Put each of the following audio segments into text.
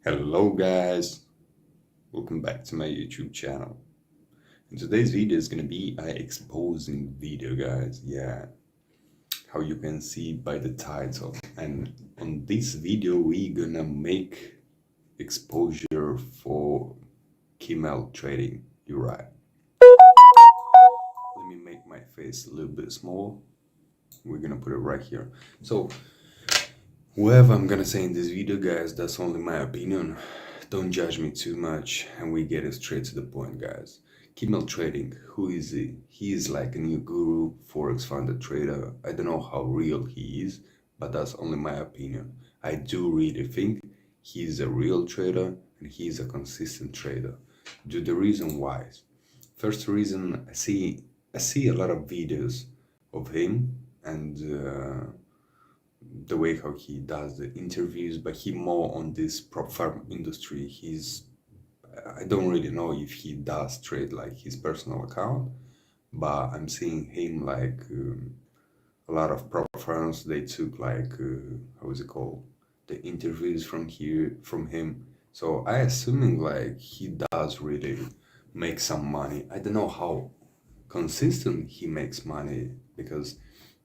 Hello guys, welcome back to my YouTube channel. And today's video is gonna be an exposing video, guys. Yeah, how you can see by the title. And on this video we're gonna make exposure for Kimmel trading. You're right. Let me make my face a little bit small. We're gonna put it right here. So whatever I'm gonna say in this video, guys, that's only my opinion. Don't judge me too much, and we get it straight to the point, guys. Kimmel Trading, who is he? He is like a new guru, Forex funded trader. I don't know how real he is, but that's only my opinion. I do really think he's a real trader and he's a consistent trader. Due to the reason why. First reason, I see a lot of videos of him and the way how he does the interviews, but he more on this prop firm industry. I don't really know if he does trade like his personal account, but I'm seeing him like a lot of prop firms, they took like how is it called, the interviews from him. So I assuming like he does really make some money. I don't know how consistent he makes money, because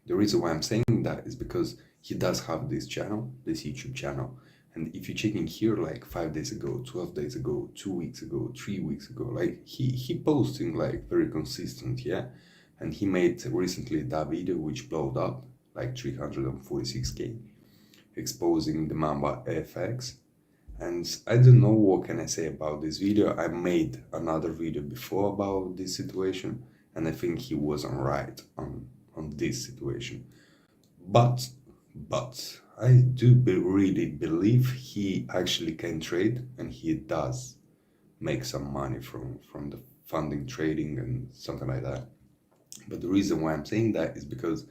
the reason why I'm saying that is because he does have this channel, this YouTube channel. And if you check in here, like 5 days ago, 12 days ago, 2 weeks ago, 3 weeks ago, like he posting like very consistent, yeah. And he made recently that video which blowed up like 346k, exposing the Mamba FX. And I don't know what can I say about this video. I made another video before about this situation, and I think he wasn't right on this situation. But I do really believe he actually can trade, and he does make some money from the funding trading and something like that. But the reason why I'm saying that is because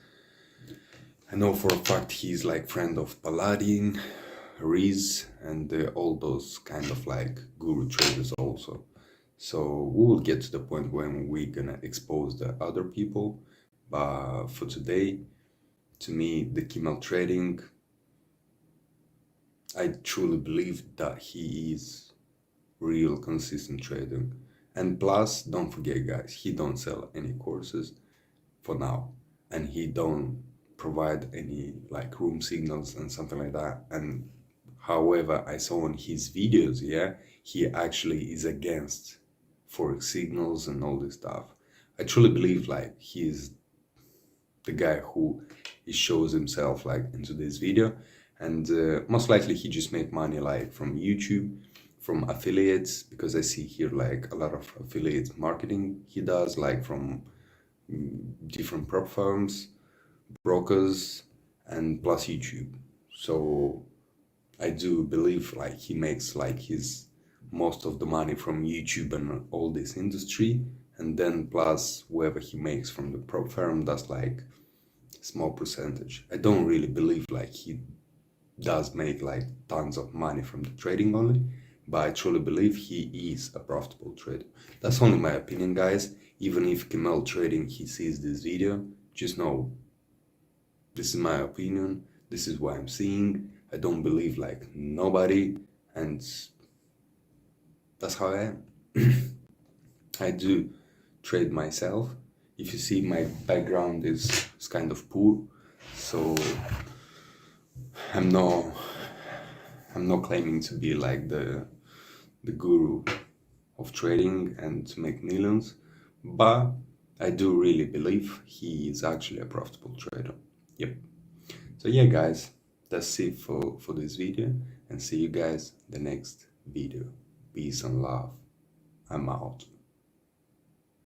I know for a fact he's like friend of Paladin, Riz, and all those kind of like guru traders also. So we will get to the point when we're gonna expose the other people. But for today, to me, the Kimmel trading, I truly believe that he is real consistent trader. And plus, don't forget, guys, he don't sell any courses for now, and he don't provide any like room signals and something like that. And however, I saw on his videos, yeah, he actually is against Forex signals and all this stuff. I truly believe like he's the guy who he shows himself like into this video, and most likely he just make money like from YouTube, from affiliates, because I see here like a lot of affiliate marketing he does, like from different prop firms, brokers, and plus YouTube. So I do believe like he makes like his most of the money from YouTube and all this industry, and then plus whoever he makes from the prop firm, that's like small percentage. I don't really believe like he does make like tons of money from the trading only, but I truly believe he is a profitable trader. That's only my opinion, guys. Even if Kimmel Trading he sees this video, just know this is my opinion, this is what I'm seeing. I don't believe like nobody, and that's how I am. I do trade myself. If you see, my background is kind of poor, so I'm not claiming to be like the guru of trading and to make millions, but I do really believe he is actually a profitable trader. Yep. So yeah, guys, that's it for this video, and see you guys in the next video. Peace and love. I'm out.